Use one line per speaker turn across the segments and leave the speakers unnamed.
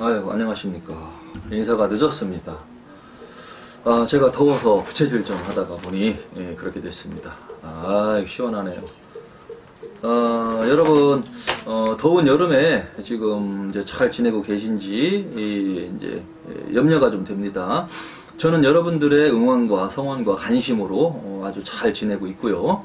아유, 안녕하십니까. 인사가 늦었습니다. 제가 더워서 부채질 좀 하다가 보니 그렇게 됐습니다. 시원하네요. 여러분, 더운 여름에 지금 이제 잘 지내고 계신지 이제 염려가 좀 됩니다. 저는 여러분들의 응원과 성원과 관심으로 아주 잘 지내고 있고요.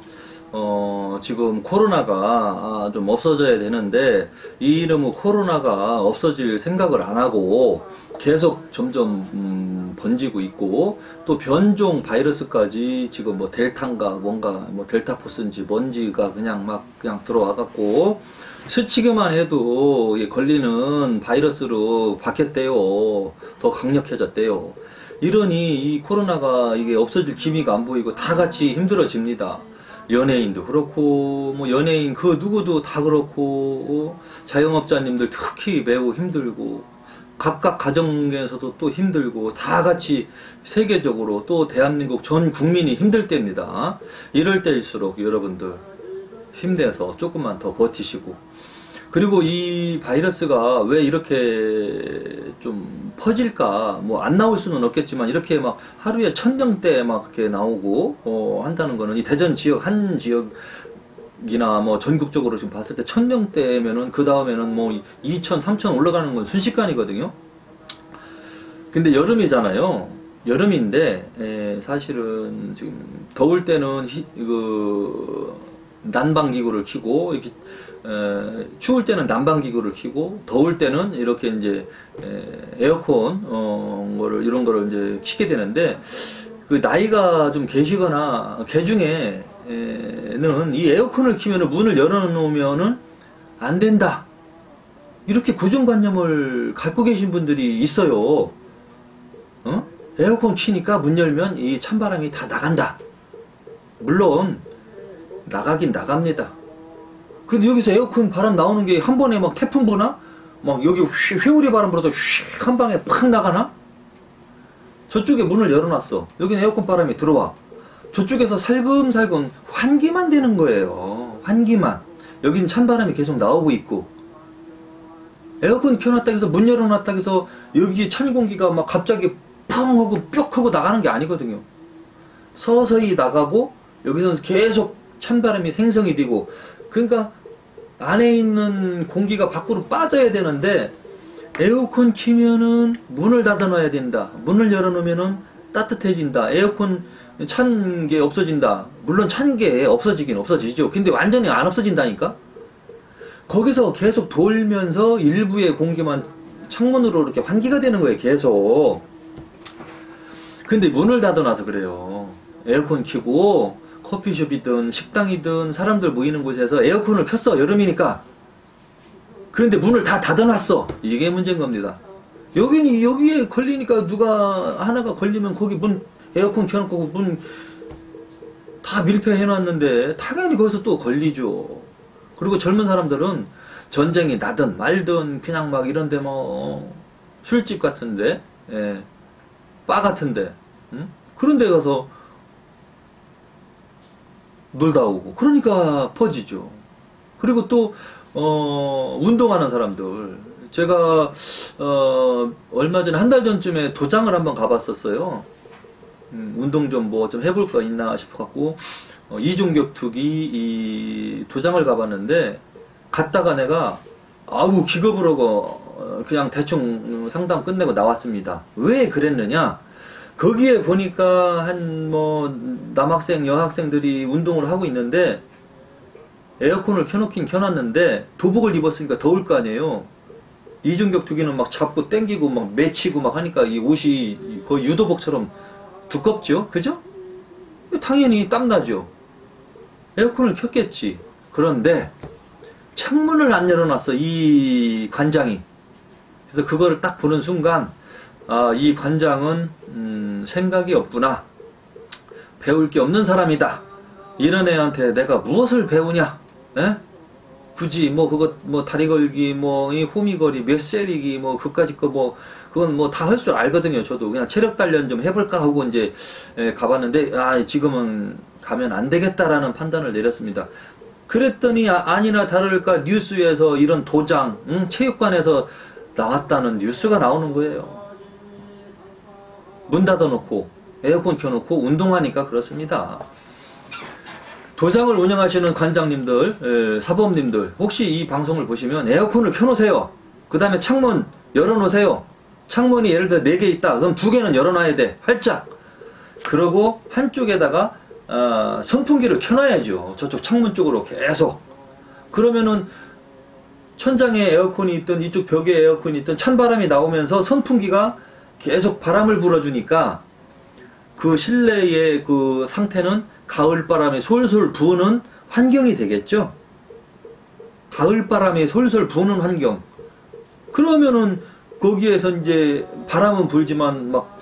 지금 코로나가 좀 없어져야 되는데 이 이름의 코로나가 없어질 생각을 안 하고 계속 점점 번지고 있고, 또 변종 바이러스까지 지금 뭐 델타인가 뭔가 뭐 델타포스인지 뭔지가 그냥 들어와 갖고 스치기만 해도 걸리는 바이러스로 바뀌었대요. 더 강력해졌대요. 이러니 이 코로나가 이게 없어질 기미가 안 보이고 다 같이 힘들어집니다. 연예인도 그렇고, 뭐 연예인 그 누구도 다 그렇고, 자영업자님들 특히 매우 힘들고, 각각 가정에서도 또 힘들고, 다 같이 세계적으로 또 대한민국 전 국민이 힘들 때입니다. 이럴 때일수록 여러분들 힘내서 조금만 더 버티시고, 그리고 이 바이러스가 왜 이렇게 좀 퍼질까, 뭐 안 나올 수는 없겠지만 이렇게 막 하루에 1000명대 막 이렇게 나오고 한다는 거는, 이 대전 지역 한 지역이나 뭐 전국적으로 지금 봤을 때 1000명대면은 그 다음에는 뭐 2000, 3000 올라가는 건 순식간이거든요. 근데 여름이잖아요. 여름인데 사실은 지금 더울 때는 난방기구를 켜고, 이렇게 추울 때는 난방기구를 켜고, 더울 때는 이렇게 이제 에어컨 이런 거를 이제 켜게 되는데, 그 나이가 좀 계시거나 개 중에는 이 에어컨을 켜면은 문을 열어놓으면은 안 된다, 이렇게 고정관념을 갖고 계신 분들이 있어요. 에어컨 켜니까 문 열면 이 찬바람이 다 나간다. 물론 나가긴 나갑니다. 근데 여기서 에어컨 바람 나오는 게 한 번에 막 태풍 보나? 막 여기 회오리 바람 불어서 휙 한 방에 팍 나가나? 저쪽에 문을 열어놨어. 여기는 에어컨 바람이 들어와. 저쪽에서 살금살금 환기만 되는 거예요. 환기만. 여기는 찬바람이 계속 나오고 있고. 에어컨 켜놨다 해서 문 열어놨다 해서 여기 찬 공기가 막 갑자기 펑 하고 뿅 하고 나가는 게 아니거든요. 서서히 나가고 여기서 계속 찬바람이 생성이 되고, 그러니까 안에 있는 공기가 밖으로 빠져야 되는데, 에어컨 키면은 문을 닫아 놔야 된다. 문을 열어 놓으면은 따뜻해진다. 에어컨 찬 게 없어진다. 물론 찬 게 없어지긴 없어지죠. 근데 완전히 안 없어진다니까? 거기서 계속 돌면서 일부의 공기만 창문으로 이렇게 환기가 되는 거예요, 계속. 근데 문을 닫아 놔서 그래요. 에어컨 켜고 커피숍이든 식당이든 사람들 모이는 곳에서 에어컨을 켰어, 여름이니까. 그런데 문을 다 닫아놨어. 이게 문제인 겁니다. 여기에 걸리니까 누가 하나가 걸리면 거기 문, 에어컨 켜놓고 문 다 밀폐해놨는데 당연히 거기서 또 걸리죠. 그리고 젊은 사람들은 전쟁이 나든 말든 그냥 막 이런데 뭐 술집 같은데, 바 같은데, 그런 데 가서 놀다 오고, 그러니까 퍼지죠. 그리고 또 운동하는 사람들, 제가 얼마 전에 한 달 전쯤에 도장을 한번 가봤었어요. 운동 좀 뭐 좀 해볼 거 있나 싶어 갖고 이중격투기 이 도장을 가봤는데, 갔다가 내가 기겁을 하고 그냥 대충 상담 끝내고 나왔습니다. 왜 그랬느냐? 거기에 보니까 한 뭐 남학생 여학생들이 운동을 하고 있는데, 에어컨을 켜놓긴 켜놨는데 도복을 입었으니까 더울 거 아니에요. 이중격투기는 막 잡고 땡기고 막 맺히고 막 하니까 이 옷이 거의 유도복처럼 두껍죠, 그죠? 당연히 땀나죠. 에어컨을 켰겠지. 그런데 창문을 안 열어놨어, 이 관장이. 그래서 그거를 딱 보는 순간, 이 관장은 생각이 없구나, 배울 게 없는 사람이다, 이런 애한테 내가 무엇을 배우냐, 굳이 뭐 그거 뭐 다리 걸기, 뭐 이 호미거리, 멱세리기, 뭐 그까짓 거 뭐 그건 뭐 다 할 줄 알거든요. 저도 그냥 체력 단련 좀 해볼까 하고 이제 가봤는데, 지금은 가면 안 되겠다라는 판단을 내렸습니다. 그랬더니 아니나 다를까 뉴스에서 이런 도장, 체육관에서 나왔다는 뉴스가 나오는 거예요. 문 닫아놓고 에어컨 켜놓고 운동하니까 그렇습니다. 도장을 운영하시는 관장님들, 사범님들 혹시 이 방송을 보시면 에어컨을 켜놓으세요. 그 다음에 창문 열어놓으세요. 창문이 예를 들어 4개 있다. 그럼 2개는 열어놔야 돼. 활짝. 그러고 한쪽에다가 선풍기를 켜놔야죠. 저쪽 창문 쪽으로 계속. 그러면은 천장에 에어컨이 있든 이쪽 벽에 에어컨이 있든 찬바람이 나오면서 선풍기가 계속 바람을 불어주니까 그 실내의 그 상태는 가을바람이 솔솔 부는 환경이 되겠죠. 가을바람이 솔솔 부는 환경. 그러면은 거기에서 이제 바람은 불지만 막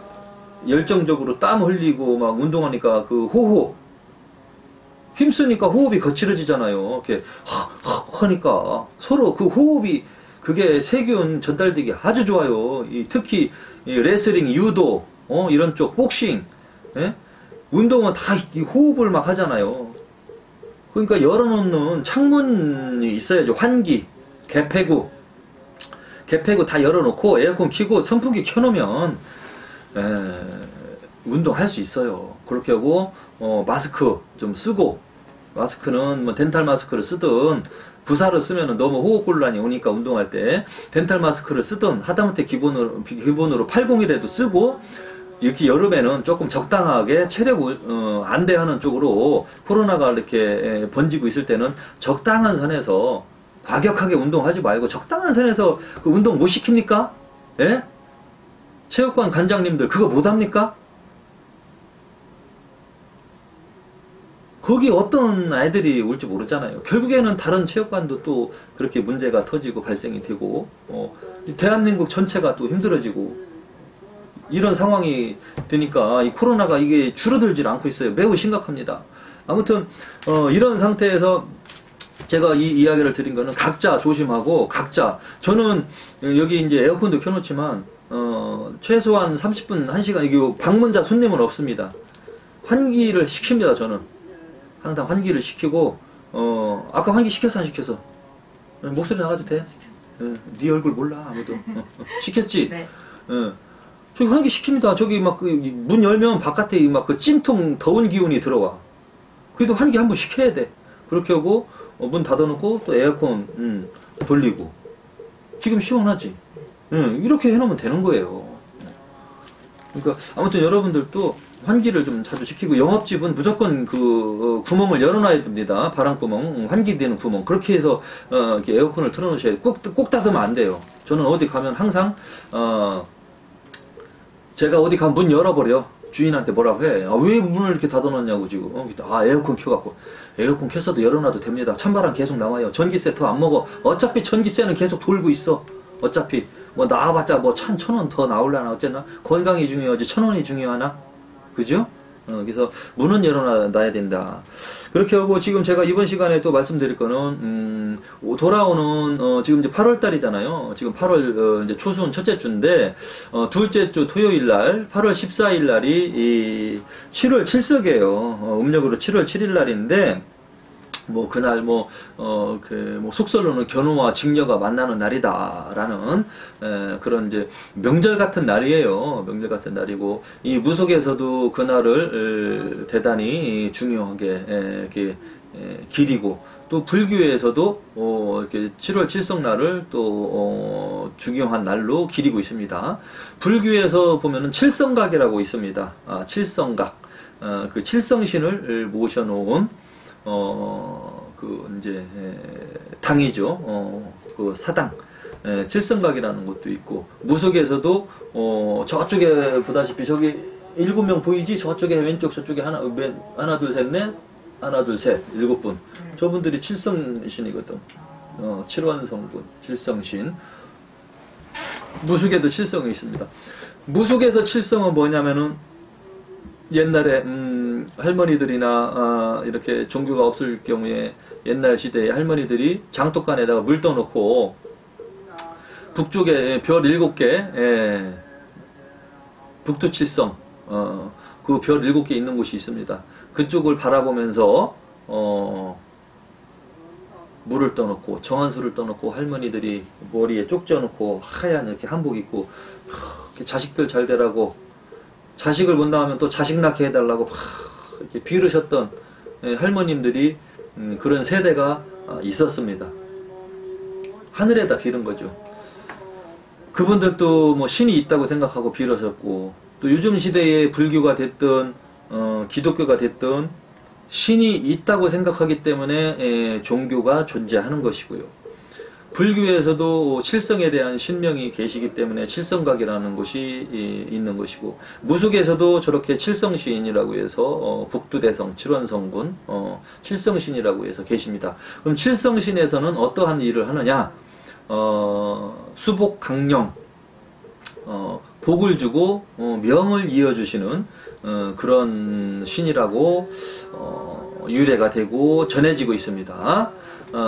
열정적으로 땀 흘리고 막 운동하니까 그 호흡 힘쓰니까 호흡이 거칠어지잖아요. 이렇게 하니까 서로 그 호흡이 그게 세균 전달되기 아주 좋아요. 특히 레슬링, 유도, 이런 쪽 복싱, 예? 운동은 다 이 호흡을 막 하잖아요. 그러니까 열어놓는 창문이 있어야죠. 환기, 개폐구 다 열어놓고 에어컨 켜고 선풍기 켜놓으면 운동할 수 있어요. 그렇게 하고 마스크 좀 쓰고, 마스크는 뭐 덴탈 마스크를 쓰든 부사를 쓰면 너무 호흡곤란이 오니까 운동할 때 덴탈 마스크를 쓰든 하다못해 기본으로 801에도 쓰고, 이렇게 여름에는 조금 적당하게 체력 안대하는 쪽으로 코로나가 이렇게 번지고 있을 때는 적당한 선에서 과격하게 운동하지 말고 적당한 선에서 그 운동 못 시킵니까? 예? 체육관 관장님들 그거 못합니까? 거기 어떤 아이들이 올지 모르잖아요. 결국에는 다른 체육관도 또 그렇게 문제가 터지고 발생이 되고 대한민국 전체가 또 힘들어지고 이런 상황이 되니까 이 코로나가 이게 줄어들질 않고 있어요. 매우 심각합니다. 아무튼 이런 상태에서 제가 이 이야기를 드린 거는 각자 조심하고 각자, 저는 여기 이제 에어컨도 켜놓지만 최소한 30분 1시간 이게 방문자 손님은 없습니다. 환기를 시킵니다. 저는 항상 환기를 시키고 아까 환기 시켰어 안 시켰어? 목소리 나가도 돼? 네 얼굴 몰라 아무도. 시켰지?
네.
저기 환기 시킵니다. 저기 막 그 문 열면 바깥에 막 그 찜통 더운 기운이 들어와. 그래도 환기 한번 시켜야 돼. 그렇게 하고 문 닫아놓고 또 에어컨 돌리고. 지금 시원하지? 이렇게 해놓으면 되는 거예요. 그러니까 아무튼 여러분들도 환기를 좀 자주 시키고, 영업집은 무조건 그 구멍을 열어놔야 됩니다. 바람구멍, 환기되는 구멍. 그렇게 해서 이렇게 에어컨을 틀어놓으셔야 돼요. 꼭 닫으면 안 돼요. 저는 어디 가면 항상 제가 어디 가면 문 열어버려. 주인한테 뭐라고 해. 왜 문을 이렇게 닫아놨냐고 지금. 에어컨 켜갖고. 에어컨 켰어도 열어놔도 됩니다. 찬바람 계속 나와요. 전기세 더 안 먹어. 어차피 전기세는 계속 돌고 있어. 어차피 뭐 나와봤자 뭐 1,000원 더 나올라나 어쨌나. 건강이 중요하지 1,000원이 중요하나? 그죠? 그래서 문은 열어놔야 된다. 그렇게 하고, 지금 제가 이번 시간에 또 말씀드릴 거는 돌아오는 지금 이제 8월 달이잖아요. 지금 8월 이제 초순 첫째 주인데 둘째 주 토요일 날 8월 14일 날이 이 7월 칠석이에요. 음력으로 7월 7일 날인데, 뭐 그날 뭐 속설로는 견우와 직녀가 만나는 날이다라는 그런 이제 명절 같은 날이에요. 명절 같은 날이고, 이 무속에서도 그날을 대단히 중요하게 이렇게 기리고, 또 불교에서도 이렇게 7월 칠성날을 또 중요한 날로 기리고 있습니다. 불교에서 보면은 칠성각이라고 있습니다. 칠성각, 그 칠성신을 모셔놓은 그 이제 당이죠. 그 사당, 칠성각이라는 것도 있고, 무속에서도 저쪽에 보다시피 저기 7명 보이지? 저쪽에 왼쪽 저쪽에 하나 둘 셋 넷, 하나 둘 셋 7분. 저분들이 칠성신이거든. 칠원성분, 칠성신. 무속에도 칠성이 있습니다. 무속에서 칠성은 뭐냐면은 옛날에 할머니들이나 이렇게 종교가 없을 경우에 옛날 시대에 할머니들이 장독간에다가 물 떠놓고 북쪽에 별 7개, 북두칠성, 그 별 7개 있는 곳이 있습니다. 그쪽을 바라보면서 물을 떠놓고 정한수를 떠놓고 할머니들이 머리에 쪽 쪄놓고 하얀 이렇게 한복 입고 이렇게 자식들 잘 되라고, 자식을 못 낳으면 또 자식 낳게 해달라고 이렇게 빌으셨던 할머님들이 그런 세대가 있었습니다. 하늘에다 빌은 거죠. 그분들도 뭐 신이 있다고 생각하고 빌으셨고, 또 요즘 시대에 불교가 됐든 기독교가 됐든 신이 있다고 생각하기 때문에 종교가 존재하는 것이고요. 불교에서도 칠성에 대한 신명이 계시기 때문에 칠성각이라는 것이 있는 것이고, 무속에서도 저렇게 칠성시인이라고 해서 북두대성, 칠원성군 칠성신이라고 해서 계십니다. 그럼 칠성신에서는 어떠한 일을 하느냐? 수복 강령, 복을 주고 명을 이어주시는 그런 신이라고 유래가 되고 전해지고 있습니다.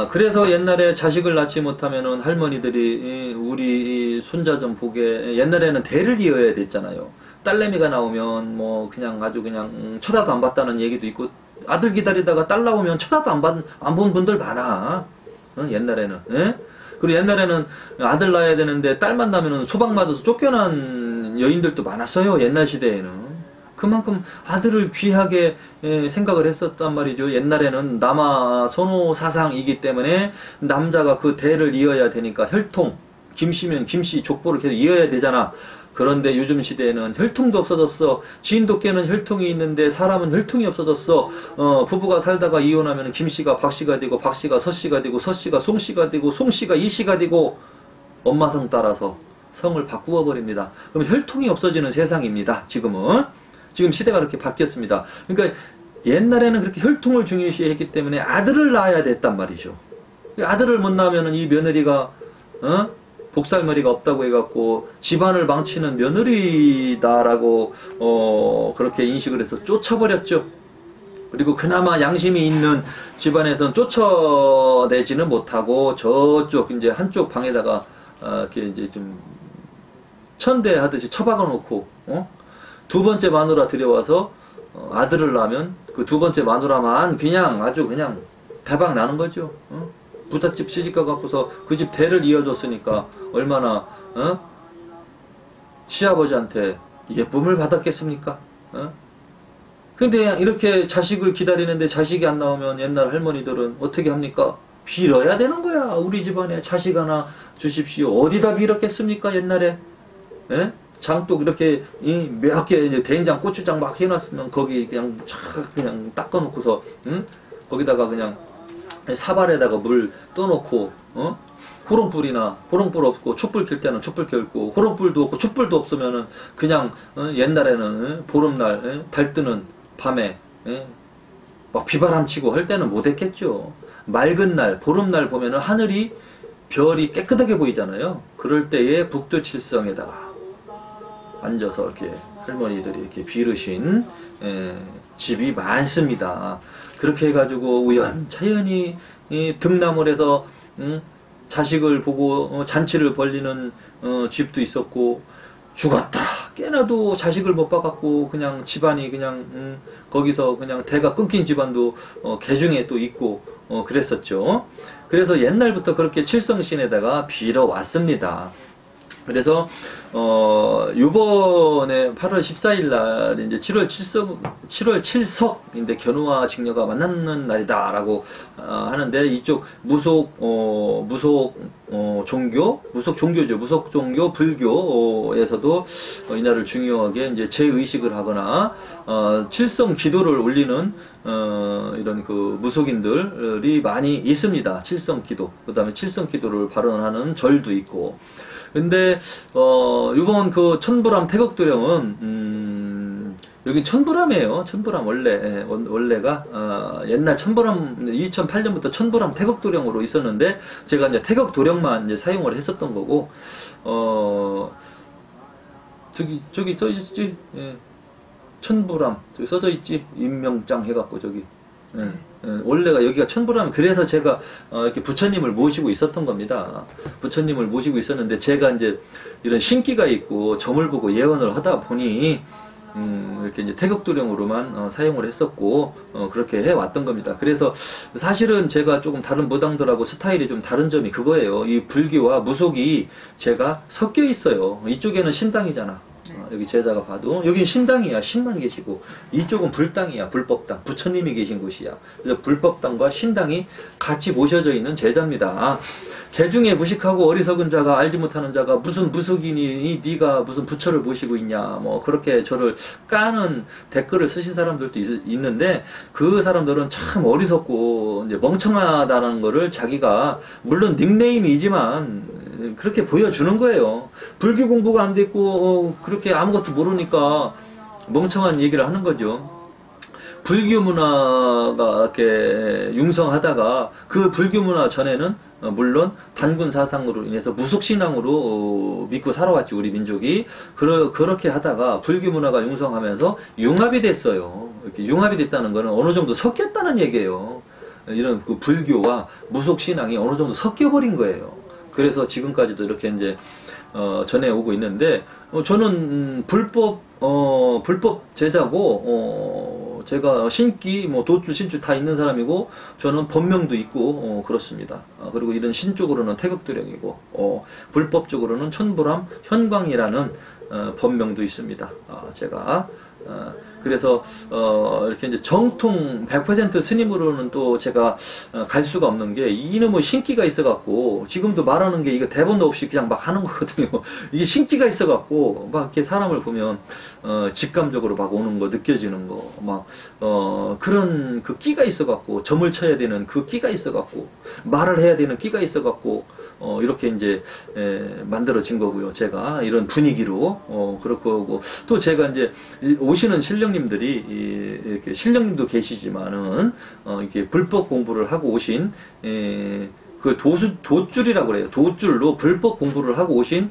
그래서 옛날에 자식을 낳지 못하면은 할머니들이 우리 손자 좀 보게, 옛날에는 대를 이어야 됐잖아요. 딸내미가 나오면 뭐 그냥 아주 그냥 쳐다도 안 봤다는 얘기도 있고, 아들 기다리다가 딸 나오면 쳐다도 안 본 분들 많아. 옛날에는. 예? 그리고 옛날에는 아들 낳아야 되는데 딸만 나면은 소방 맞아서 쫓겨난 여인들도 많았어요. 옛날 시대에는. 그만큼 아들을 귀하게 생각을 했었단 말이죠. 옛날에는 남아 선호 사상이기 때문에 남자가 그 대를 이어야 되니까 혈통, 김씨면 김씨 족보를 계속 이어야 되잖아. 그런데 요즘 시대에는 혈통도 없어졌어. 지인도 깨는 혈통이 있는데 사람은 혈통이 없어졌어. 부부가 살다가 이혼하면 김씨가 박씨가 되고, 박씨가 서씨가 되고, 서씨가 송씨가 되고, 송씨가 이씨가 되고, 엄마 성 따라서 성을 바꾸어 버립니다. 그럼 혈통이 없어지는 세상입니다. 지금은. 지금 시대가 그렇게 바뀌었습니다. 그러니까 옛날에는 그렇게 혈통을 중요시했기 때문에 아들을 낳아야 됐단 말이죠. 아들을 못 낳으면 이 며느리가 복살머리가 없다고 해갖고 집안을 망치는 며느리다라고 그렇게 인식을 해서 쫓아버렸죠. 그리고 그나마 양심이 있는 집안에서는 쫓아내지는 못하고 저쪽 이제 한쪽 방에다가 이렇게 이제 좀 천대하듯이 처박아 놓고 두 번째 마누라 들여와서 아들을 낳으면 그 두 번째 마누라만 그냥 아주 그냥 대박 나는 거죠. 부잣집 시집가 갖고서 그 집 대를 이어줬으니까 얼마나 시아버지한테 예쁨을 받았겠습니까? 근데 이렇게 자식을 기다리는데 자식이 안 나오면 옛날 할머니들은 어떻게 합니까? 빌어야 되는 거야. 우리 집안에 자식 하나 주십시오. 어디다 빌었겠습니까? 옛날에. 예? 장독 이렇게 몇 개 이제 된장, 고추장 막 해놨으면 거기 그냥 촥 그냥 닦아놓고서 거기다가 그냥 사발에다가 물 떠놓고 호롱불이나 호롱불 없고 촛불 켤 때는 촛불 켤고, 호롱불도 없고 촛불도 없으면은 그냥 옛날에는 보름날 달 뜨는 밤에 막 비바람 치고 할 때는 못했겠죠. 맑은 날 보름날 보면은 하늘이 별이 깨끗하게 보이잖아요. 그럴 때에 북두칠성에다가 앉아서 이렇게 할머니들이 이렇게 빌으신 집이 많습니다. 그렇게 해가지고 우연찮이 등남을 해서 자식을 보고 잔치를 벌리는 집도 있었고, 죽었다 깨나도 자식을 못 봐갖고 그냥 집안이 그냥 거기서 그냥 대가 끊긴 집안도 개중에 또 있고 그랬었죠. 그래서 옛날부터 그렇게 칠성신에다가 빌어 왔습니다. 그래서 요번에 8월 14일 날 이제 7월 칠석인데 견우와 직녀가 만나는 날이다라고 하는데, 이쪽 무속 종교죠. 무속 종교 불교에서도 이날을 중요하게 이제 재의식을 하거나 칠성 기도를 올리는 이런 그 무속인들이 많이 있습니다. 칠성 기도, 그다음에 칠성 기도를 발언하는 절도 있고. 근데 이번 그 천부람 태극도령은 여기 천부람이에요. 천부람 원래가 옛날 천부람 2008년부터 천부람 태극도령으로 있었는데, 제가 이제 태극도령만 이제 사용을 했었던 거고, 저기 써 있지, 천부람 저기 써져 있지, 임명장 해갖고 저기. 원래가 여기가 천부람. 그래서 제가 이렇게 부처님을 모시고 있었던 겁니다. 부처님을 모시고 있었는데, 제가 이제 이런 신기가 있고 점을 보고 예언을 하다 보니 이렇게 이제 태극도령으로만 사용을 했었고 그렇게 해왔던 겁니다. 그래서 사실은 제가 조금 다른 무당들하고 스타일이 좀 다른 점이 그거예요. 이 불교와 무속이 제가 섞여 있어요. 이쪽에는 신당이잖아. 여기 제자가 봐도 여긴 신당이야. 신만 계시고 이쪽은 불당이야. 불법당. 부처님이 계신 곳이야. 그래서 불법당과 신당이 같이 모셔져 있는 제자입니다. 개중에 무식하고 어리석은 자가 알지 못하는 자가 무슨 무속이니 네가 무슨 부처를 모시고 있냐 뭐 그렇게 저를 까는 댓글을 쓰신 사람들도 있는데 그 사람들은 참 어리석고 이제 멍청하다는 거를 자기가 물론 닉네임이지만 그렇게 보여주는 거예요. 불교 공부가 안 됐고 그렇게 아무것도 모르니까 멍청한 얘기를 하는 거죠. 불교 문화가 이렇게 융성하다가 그 불교 문화 전에는 물론 단군 사상으로 인해서 무속신앙으로 믿고 살아왔지 우리 민족이. 그렇게 하다가 불교 문화가 융성하면서 융합이 됐어요. 이렇게 융합이 됐다는 것은 어느 정도 섞였다는 얘기예요. 이런 그 불교와 무속신앙이 어느 정도 섞여버린 거예요. 그래서 지금까지도 이렇게 이제 전해오고 있는데 저는 불법 제자고 제가 신기 뭐 도줄 신줄 다 있는 사람이고 저는 법명도 있고 그렇습니다. 그리고 이런 신쪽으로는 태극도령이고 불법적으로는 천불암 현광이라는 법명도 있습니다. 제가 그래서 이렇게 이제 정통 100% 스님으로는 또 제가 갈 수가 없는 게 이놈의 신기가 있어갖고 지금도 말하는 게 이거 대본도 없이 그냥 막 하는 거거든요. 이게 신기가 있어갖고 막 이렇게 사람을 보면 직감적으로 막 오는 거 느껴지는 거 막 그런 그 끼가 있어갖고 점을 쳐야 되는 그 끼가 있어갖고 말을 해야 되는 끼가 있어갖고 이렇게 이제 만들어진 거고요. 제가 이런 분위기로 그렇고 또 제가 이제 오시는 신령님들이 이렇게 신령님도 계시지만은 이렇게 불법 공부를 하고 오신 그 도줄이라고 그래요. 도줄로 불법 공부를 하고 오신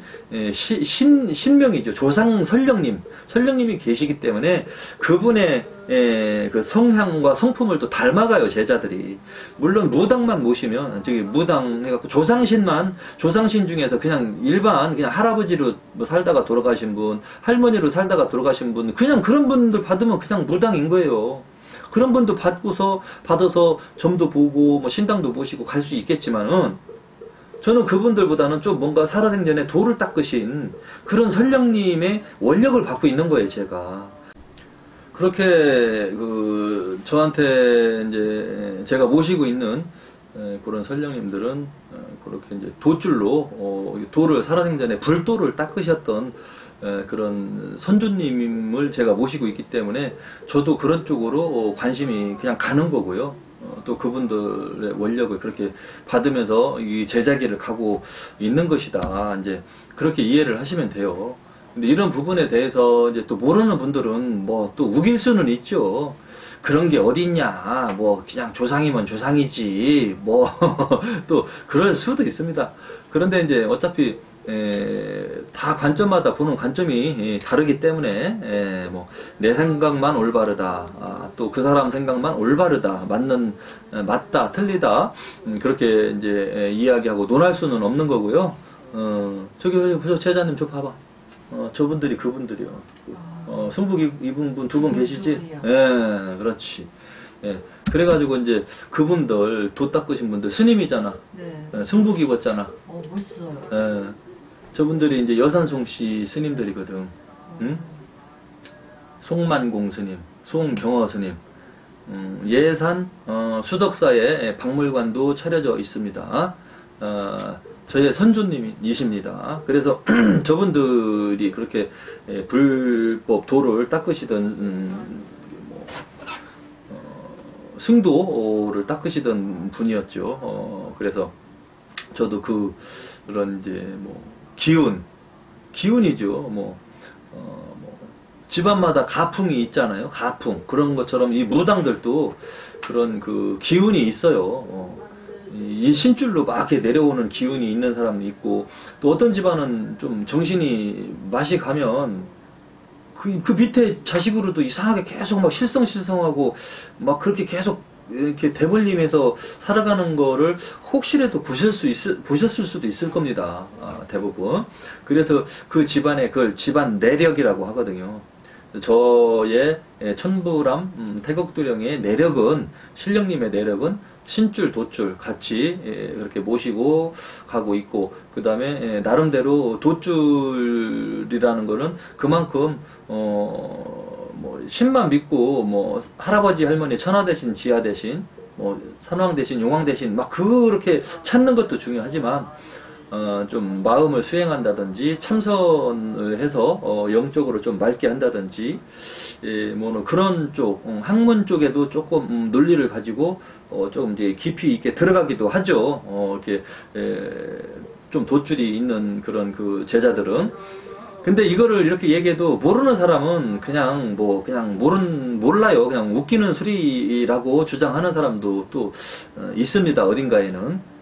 신명이죠. 조상 설령님이 계시기 때문에 그분의 그 성향과 성품을 또 닮아가요, 제자들이. 물론 무당만 모시면 저기 무당 해갖고 조상신 중에서 그냥 일반 그냥 할아버지로 뭐 살다가 돌아가신 분, 할머니로 살다가 돌아가신 분, 그냥 그런 분들 받으면 그냥 무당인 거예요. 그런 분도 받아서 점도 보고 뭐 신당도 보시고 갈 수 있겠지만은 저는 그분들보다는 좀 뭔가 살아생전에 도를 닦으신 그런 설령님의 원력을 받고 있는 거예요, 제가. 그렇게 저한테 이제 제가 모시고 있는 그런 설령님들은 그렇게 이제 도줄로 도를 살아생전에 불도를 닦으셨던 그런 선조님을 제가 모시고 있기 때문에 저도 그런 쪽으로 관심이 그냥 가는 거고요. 또 그분들의 원력을 그렇게 받으면서 이 제자기를 가고 있는 것이다. 이제 그렇게 이해를 하시면 돼요. 근데 이런 부분에 대해서 이제 또 모르는 분들은 뭐 또 우길 수는 있죠. 그런 게 어딨냐. 뭐 그냥 조상이면 조상이지. 뭐 또 그럴 수도 있습니다. 그런데 이제 어차피 다 관점마다 보는 관점이 다르기 때문에 뭐 내 생각만 올바르다, 또 그 사람 생각만 올바르다, 맞다, 틀리다 그렇게 이제 이야기하고 논할 수는 없는 거고요. 저기 제자님 저 봐봐. 저분들이 그분들이요. 승복 입은 분 두 분 계시지? 예, 그렇지. 예. 그래가지고 이제 그분들 도 닦으신 분들 스님이잖아. 네. 승복 입었잖아.
멋있어요.
예. 저분들이 이제 여산송씨 스님들이거든. 응? 송만공 스님, 송경어 스님. 예산 수덕사에 박물관도 차려져 있습니다. 저의 선조님이십니다. 그래서 저분들이 그렇게 불법 도를 닦으시던 승도를 닦으시던 분이었죠. 그래서 저도 그런 이제 뭐 기운이죠. 집안마다 가풍이 있잖아요. 가풍 그런 것처럼 이 무당들도 그런 그 기운이 있어요. 이 신줄로 막 이렇게 내려오는 기운이 있는 사람도 있고, 또 어떤 집안은 좀 정신이 맛이 가면 그 밑에 자식으로도 이상하게 계속 막 실성하고 막 그렇게 계속 이렇게 대물림해서 살아가는 거를 혹시라도 보셨을 수도 있을 겁니다. 대부분. 그래서 그 집안의 그걸 집안 내력이라고 하거든요. 저의 천부람 태극도령의 내력은, 신령님의 내력은 신줄 돛줄 같이 그렇게 모시고 가고 있고, 그 다음에 나름대로 돛줄이라는 거는 그만큼 뭐 신만 믿고 뭐 할아버지 할머니 천하 대신 지하 대신 뭐 선왕 대신 용왕 대신 막 그렇게 찾는 것도 중요하지만 좀 마음을 수행한다든지 참선을 해서 영적으로 좀 맑게 한다든지 뭐 그런 쪽 학문 쪽에도 조금 논리를 가지고 좀 이제 깊이 있게 들어가기도 하죠. 이렇게 좀 돛줄이 있는 그런 그 제자들은. 근데 이거를 이렇게 얘기해도 모르는 사람은 그냥 몰라요. 그냥 웃기는 소리라고 주장하는 사람도 또 있습니다. 어딘가에는.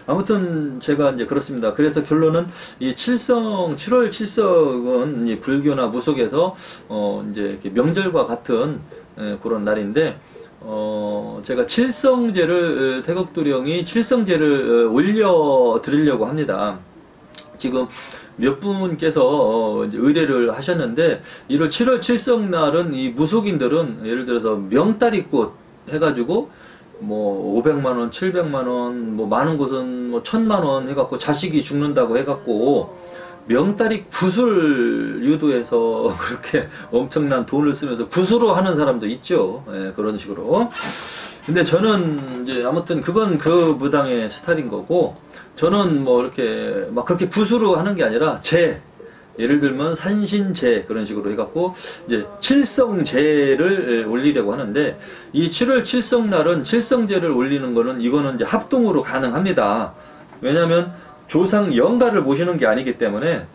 아무튼 제가 이제 그렇습니다. 그래서 결론은 이 7월 칠석은 이 불교나 무속에서 이제 이렇게 명절과 같은 그런 날인데, 제가 칠성제를 태극도령이 칠성제를 올려 드리려고 합니다. 지금 몇 분께서 이제 의뢰를 하셨는데, 7월 칠성날은 이 무속인들은 예를 들어서 명다리꽃 해가지고 뭐 500만원, 700만원, 뭐 많은 곳은 뭐 1000만원 해갖고 자식이 죽는다고 해갖고 명다리 구슬 유도해서 그렇게 엄청난 돈을 쓰면서 구슬로 하는 사람도 있죠. 그런 식으로. 근데 저는 이제 아무튼 그건 그 무당의 스타일인 거고, 저는 뭐 이렇게 막 그렇게 구슬로 하는 게 아니라 예를 들면 산신제 그런 식으로 해갖고 이제 칠성제를 올리려고 하는데, 이 7월 칠성날은 칠성제를 올리는 거는 이거는 이제 합동으로 가능합니다. 왜냐하면 조상 영가를 모시는 게 아니기 때문에,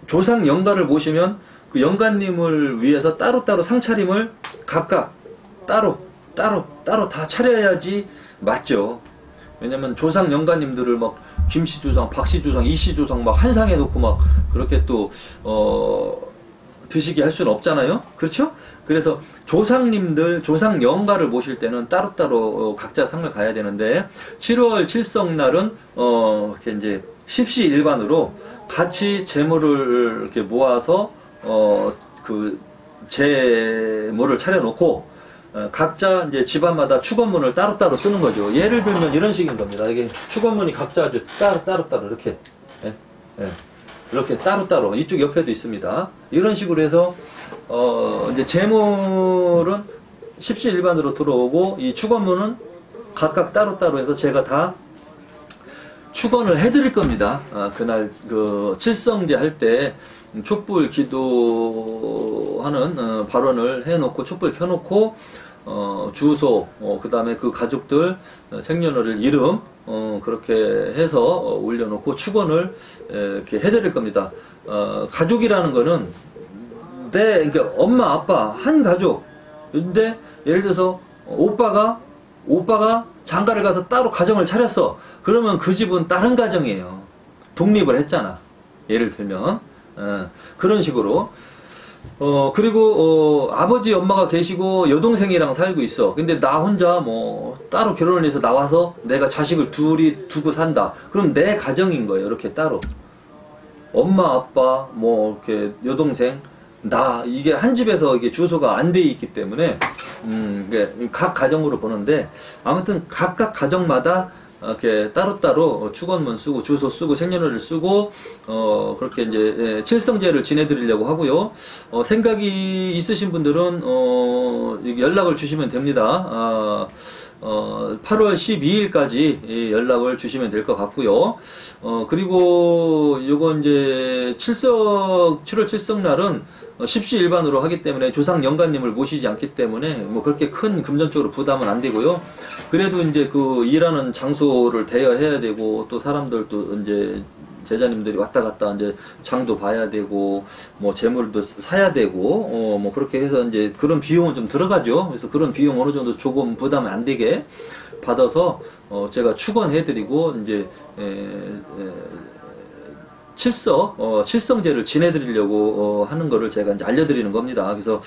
조상 영가를 모시면 그 영가님을 위해서 따로따로 상차림을 각각 따로 다 차려야지 맞죠. 왜냐면 조상 영가님들을 막 김씨 조상, 박씨 조상, 이씨 조상 막 한상에 놓고 막 그렇게 또 드시게 할 수는 없잖아요. 그렇죠? 그래서 조상님들, 조상 영가를 모실 때는 따로따로 각자 상을 가야 되는데, 7월 칠성날은 이렇게 이제 십시일반으로 같이 재물을 이렇게 모아서 그 재물을 차려놓고 각자 이제 집안마다 축원문을 따로따로 쓰는 거죠. 예를 들면 이런 식인 겁니다. 이게 축원문이 각자 아주 따로따로 이렇게 이렇게 따로따로, 이쪽 옆에도 있습니다. 이런 식으로 해서 이제 재물은 십시일반으로 들어오고, 이 축원문은 각각 따로따로 해서 제가 다 축원을 해드릴 겁니다. 그날 그 칠성제 할 때 촛불 기도하는 발언을 해놓고 촛불 켜놓고 주소, 그 다음에 그 가족들 생년월일 이름 그렇게 해서 올려놓고 축원을 이렇게 해드릴 겁니다. 가족이라는 거는 그러니까 엄마 아빠 한 가족. 근데 예를 들어서 오빠가 장가를 가서 따로 가정을 차렸어. 그러면 그 집은 다른 가정이에요. 독립을 했잖아. 예를 들면 그런 식으로. 그리고 아버지 엄마가 계시고 여동생이랑 살고 있어. 근데 나 혼자 뭐 따로 결혼을 해서 나와서 내가 자식을 둘이 두고 산다. 그럼 내 가정인 거예요. 이렇게 따로 엄마 아빠 뭐 이렇게 여동생 나, 이게 한 집에서 이게 주소가 안 돼 있기 때문에 각 가정으로 보는데, 아무튼 각각 가정마다 이렇게 따로따로 축원문 쓰고 주소 쓰고 생년월일 쓰고 그렇게 이제 칠성제를 지내드리려고 하고요. 생각이 있으신 분들은 연락을 주시면 됩니다. 8월 12일까지 연락을 주시면 될 것 같고요. 그리고 요거 이제 7월 칠성날은 십시일반으로 하기 때문에 조상 영가님을 모시지 않기 때문에 뭐 그렇게 큰 금전적으로 부담은 안 되고요. 그래도 이제 그 일하는 장소를 대여해야 되고, 또 사람들도 이제 제자님들이 왔다 갔다 이제 장도 봐야 되고, 뭐 재물도 사야 되고, 뭐 그렇게 해서 이제 그런 비용은 좀 들어가죠. 그래서 그런 비용 어느 정도 조금 부담 안 되게 받아서 제가 축원해드리고 이제 칠성제를 지내드리려고 하는 거를 제가 이제 알려드리는 겁니다. 그래서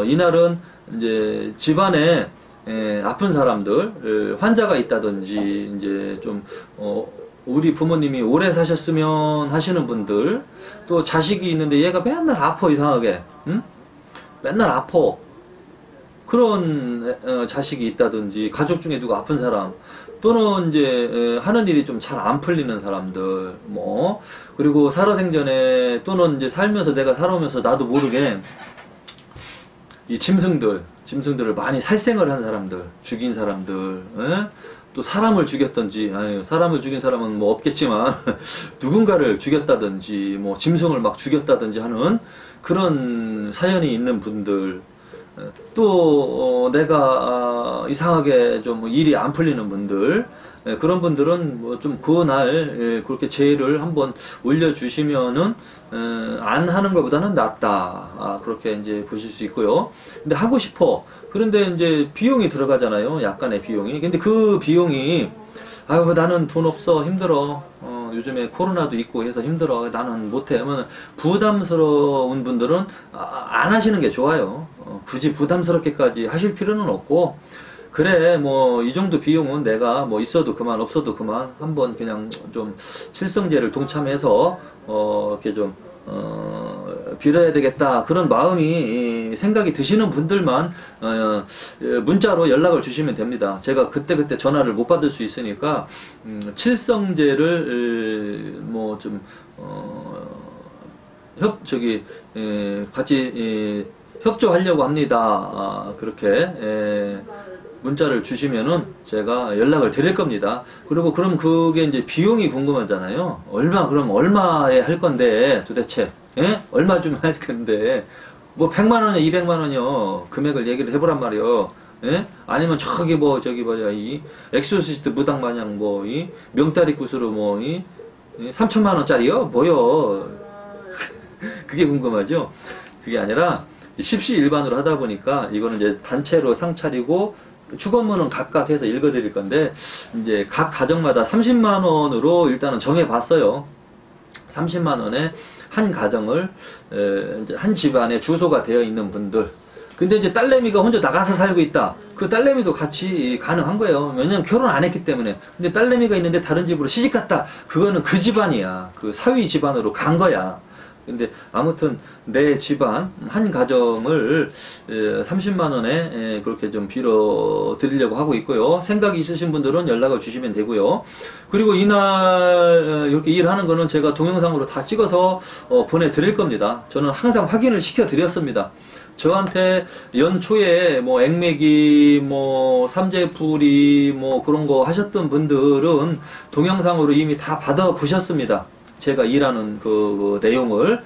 이날은 이제 집안에 아픈 사람들, 환자가 있다든지 이제 좀 우리 부모님이 오래 사셨으면 하시는 분들, 또 자식이 있는데 얘가 맨날 아파, 이상하게. 응? 맨날 아파. 그런 자식이 있다든지, 가족 중에 누가 아픈 사람, 또는 이제 하는 일이 좀 잘 안 풀리는 사람들, 뭐, 그리고 살아생전에, 또는 이제 살면서 내가 살아오면서 나도 모르게 이 짐승들을 많이 살생을 한 사람들, 죽인 사람들, 에? 또 사람을 죽였던지, 아유, 사람을 죽인 사람은 뭐 없겠지만 누군가를 죽였다든지, 뭐 짐승을 막 죽였다든지 하는 그런 사연이 있는 분들, 또 내가 이상하게 좀 일이 안 풀리는 분들, 그런 분들은 뭐 좀 그날 그렇게 제의를 한번 올려주시면은 안 하는 것보다는 낫다, 그렇게 이제 보실 수 있고요. 근데 하고 싶어. 그런데 이제 비용이 들어가잖아요. 약간의 비용이. 근데 그 비용이, 아유, 나는 돈 없어, 힘들어, 요즘에 코로나도 있고 해서 힘들어, 나는 못해 하면 부담스러운 분들은 안 하시는 게 좋아요. 굳이 부담스럽게까지 하실 필요는 없고, 그래 뭐 이 정도 비용은 내가 뭐 있어도 그만 없어도 그만 한번 그냥 좀 칠성제를 동참해서 이렇게 좀 빌어야 되겠다, 그런 마음이 생각이 드시는 분들만 문자로 연락을 주시면 됩니다. 제가 그때그때 전화를 못 받을 수 있으니까 칠성제를 뭐 좀 같이 협조하려고 합니다. 그렇게 문자를 주시면은 제가 연락을 드릴 겁니다. 그리고 그럼 그게 이제 비용이 궁금하잖아요. 그럼 얼마에 할 건데 도대체, 예? 얼마 주면 할 건데, 뭐 100만 원이요, 200만 원이요, 금액을 얘기를 해보란 말이요. 예? 아니면 이 엑소시스트 무당 마냥 뭐 이 명다리 굿으로 뭐 이 3천만 원짜리요? 뭐요? 그게 궁금하죠? 그게 아니라 십시일반으로 하다 보니까 이거는 이제 단체로 상차리고 축원문은 각각 해서 읽어드릴 건데, 이제 각 가정마다 30만 원으로 일단은 정해봤어요. 30만 원에 한 가정을, 이제 한 집안에 주소가 되어 있는 분들. 근데 이제 딸내미가 혼자 나가서 살고 있다. 그 딸내미도 같이 가능한 거예요. 왜냐면 결혼 안 했기 때문에. 근데 딸내미가 있는데 다른 집으로 시집갔다. 그거는 그 집안이야. 그 사위 집안으로 간 거야. 근데 아무튼 내 집안 한 가정을 30만 원에 그렇게 좀 빌어 드리려고 하고 있고요. 생각이 있으신 분들은 연락을 주시면 되고요. 그리고 이날 이렇게 일하는 거는 제가 동영상으로 다 찍어서 보내드릴 겁니다. 저는 항상 확인을 시켜 드렸습니다. 저한테 연초에 뭐 액매기, 뭐 삼재풀이, 뭐 그런 거 하셨던 분들은 동영상으로 이미 다 받아 보셨습니다. 제가 일하는 그 내용을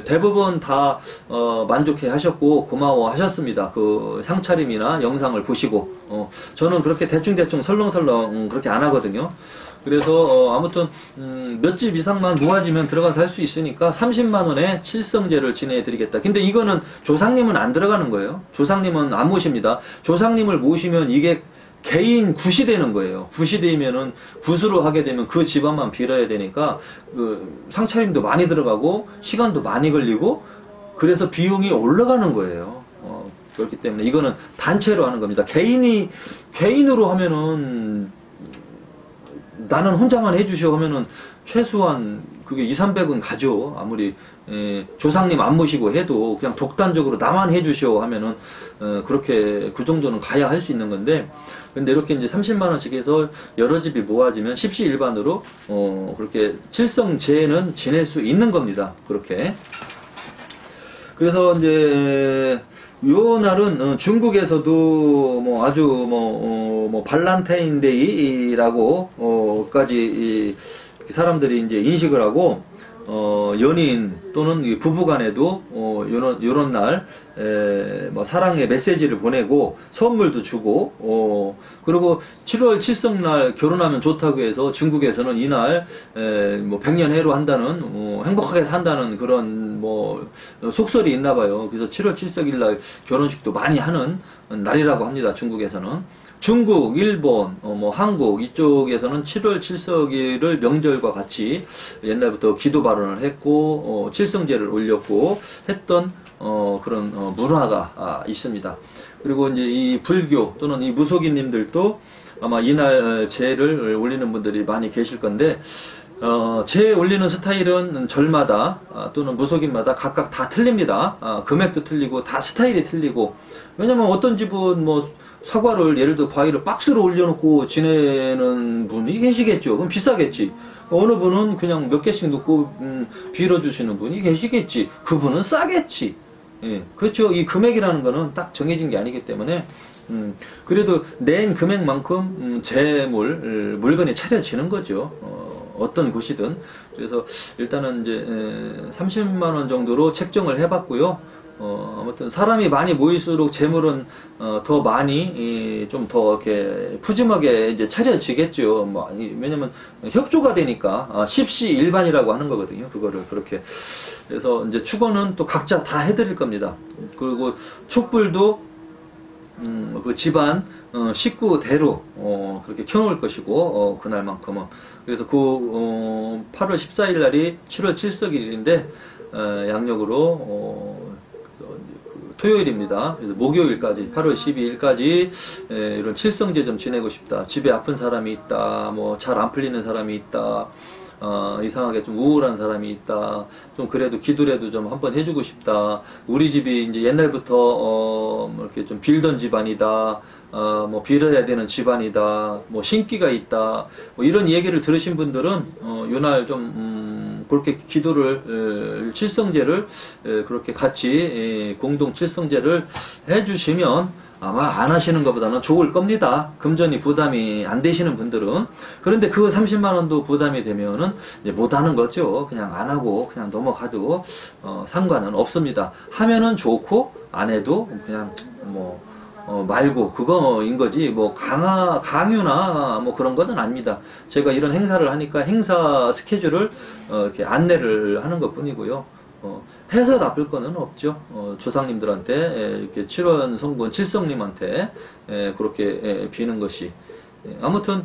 대부분 다 만족해 하셨고 고마워 하셨습니다. 그 상차림이나 영상을 보시고, 저는 그렇게 대충대충 설렁설렁 그렇게 안 하거든요. 그래서 아무튼 몇 집 이상만 모아지면 들어가서 할 수 있으니까 30만 원에 칠성제를 진행해 드리겠다. 근데 이거는 조상님은 안 들어가는 거예요. 조상님은 안 모십니다. 조상님을 모시면 이게 개인 굿이 되는 거예요. 굿이 되면은, 굿으로 하게 되면 그 집안만 빌어야 되니까 상차림도 많이 들어가고 시간도 많이 걸리고, 그래서 비용이 올라가는 거예요. 그렇기 때문에 이거는 단체로 하는 겁니다. 개인으로 하면은, 나는 혼자만 해주셔 하면은 최소한 그게 200~300은 가죠. 아무리 조상님 안 모시고 해도 그냥 독단적으로 나만 해주셔 하면은 그렇게 그 정도는 가야 할 수 있는 건데, 근데 이렇게 이제 30만 원씩 해서 여러 집이 모아지면 십시일반으로 그렇게 칠성제는 지낼 수 있는 겁니다. 그렇게. 그래서 이제 요 날은 중국에서도 뭐 아주 뭐 발란타인데이라고 까지 사람들이 이제 인식을 하고, 연인 또는 부부간에도 요런 날 뭐 사랑의 메시지를 보내고 선물도 주고, 그리고 7월 칠성날 결혼하면 좋다고 해서 중국에서는 이날 뭐 100년 해로 한다는, 행복하게 산다는 그런 뭐 속설이 있나 봐요. 그래서 7월 칠석일날 결혼식도 많이 하는 날이라고 합니다. 중국에서는. 중국, 일본, 뭐 한국 이쪽에서는 7월 칠석일을 명절과 같이 옛날부터 기도 발언을 했고, 칠성제를 올렸고 했던 그런 문화가 있습니다. 그리고 이제 이 불교 또는 이 무속인님들도 아마 이날 재를 올리는 분들이 많이 계실 건데, 재 올리는 스타일은 절마다 또는 무속인마다 각각 다 틀립니다. 금액도 틀리고 다 스타일이 틀리고, 왜냐면 어떤 집은 뭐 사과를 예를 들어 과일을 박스로 올려놓고 지내는 분이 계시겠죠. 그럼 비싸겠지. 어느 분은 그냥 몇 개씩 넣고 빌어주시는 분이 계시겠지. 그분은 싸겠지. 예, 그렇죠. 이 금액이라는 거는 딱 정해진 게 아니기 때문에 그래도 낸 금액만큼 재물 물건이 차려지는 거죠. 어떤 곳이든. 그래서 일단은 이제 30만 원 정도로 책정을 해봤고요. 아무튼 사람이 많이 모일수록 재물은 더 많이 좀 더 이렇게 푸짐하게 이제 차려지겠죠. 뭐 왜냐면 협조가 되니까 십시일반이라고 하는 거거든요. 그거를 그렇게. 그래서 이제 축원은 또 각자 다 해드릴 겁니다. 그리고 촛불도 그 집안 식구대로 그렇게 켜놓을 것이고 그날만큼은. 그래서 그 8월 14일 날이 7월 7석일인데 양력으로 토요일입니다. 그래서 목요일까지 8월 12일까지 이런 칠성제 좀 지내고 싶다. 집에 아픈 사람이 있다. 뭐 잘 안 풀리는 사람이 있다. 이상하게 좀 우울한 사람이 있다. 좀 그래도 기도라도 좀 한번 해주고 싶다. 우리 집이 이제 옛날부터 뭐 이렇게 좀 빌던 집안이다. 뭐 빌어야 되는 집안이다. 뭐 신기가 있다. 뭐 이런 얘기를 들으신 분들은 요날 좀 그렇게 기도를 칠성제를 그렇게 같이 공동 칠성제를 해주시면 아마 안 하시는 것보다는 좋을 겁니다. 금전이 부담이 안 되시는 분들은. 그런데 그 30만 원도 부담이 되면은 이제 못 하는 거죠. 그냥 안 하고 그냥 넘어가도 상관은 없습니다. 하면은 좋고 안 해도 그냥 뭐 말고 그거인 거지 뭐 강요나 뭐 그런 거는 아닙니다. 제가 이런 행사를 하니까 행사 스케줄을 이렇게 안내를 하는 것 뿐이고요. 해서 나쁠 거는 없죠. 조상님들한테 이렇게 7원 성군 칠성님한테 그렇게 비는 것이. 아무튼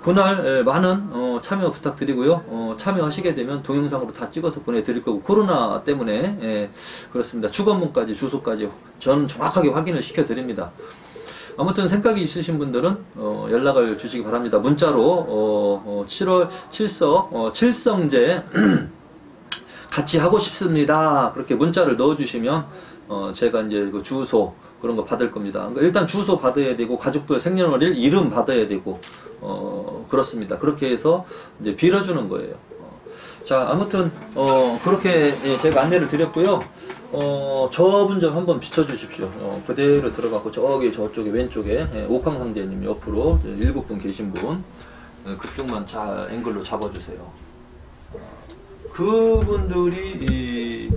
그날 많은 참여 부탁드리고요. 참여하시게 되면 동영상으로 다 찍어서 보내드릴 거고, 코로나 때문에 그렇습니다. 축원문까지 주소까지 전 정확하게 확인을 시켜드립니다. 아무튼 생각이 있으신 분들은 연락을 주시기 바랍니다. 문자로 7월 7석 칠성제 같이 하고 싶습니다. 그렇게 문자를 넣어주시면 제가 이제 그 주소 그런 거 받을 겁니다. 그러니까 일단 주소 받아야 되고 가족들 생년월일 이름 받아야 되고 그렇습니다. 그렇게 해서 이제 빌어주는 거예요. 자, 아무튼 그렇게 제가 안내를 드렸고요. 저분 좀 한번 비춰주십시오. 그대로 들어가고 저기 저쪽에 왼쪽에 옥황상제님 옆으로 7분 계신 분 그쪽만 잘 앵글로 잡아주세요. 그분들이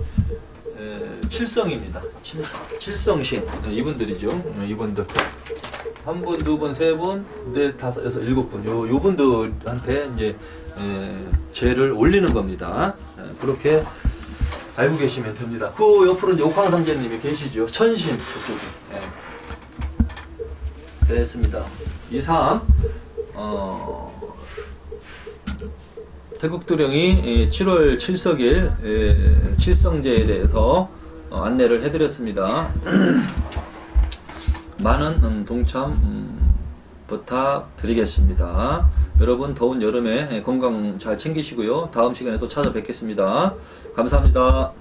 칠성입니다. 칠성신 이분들이죠. 이분들 한 분, 두 분, 세 분, 넷, 다섯, 여섯, 7분 요 분들한테 이제 죄를 올리는 겁니다. 그렇게 알고 계시면 됩니다. 그 옆으로 이제 옥황상제님이 계시죠. 천신 그쪽에. 됐습니다. 이상 태국도령이 7월 7석일 칠성제에 대해서 안내를 해드렸습니다. 많은 동참 부탁드리겠습니다. 여러분 더운 여름에 건강 잘 챙기시고요. 다음 시간에 또 찾아뵙겠습니다. 감사합니다.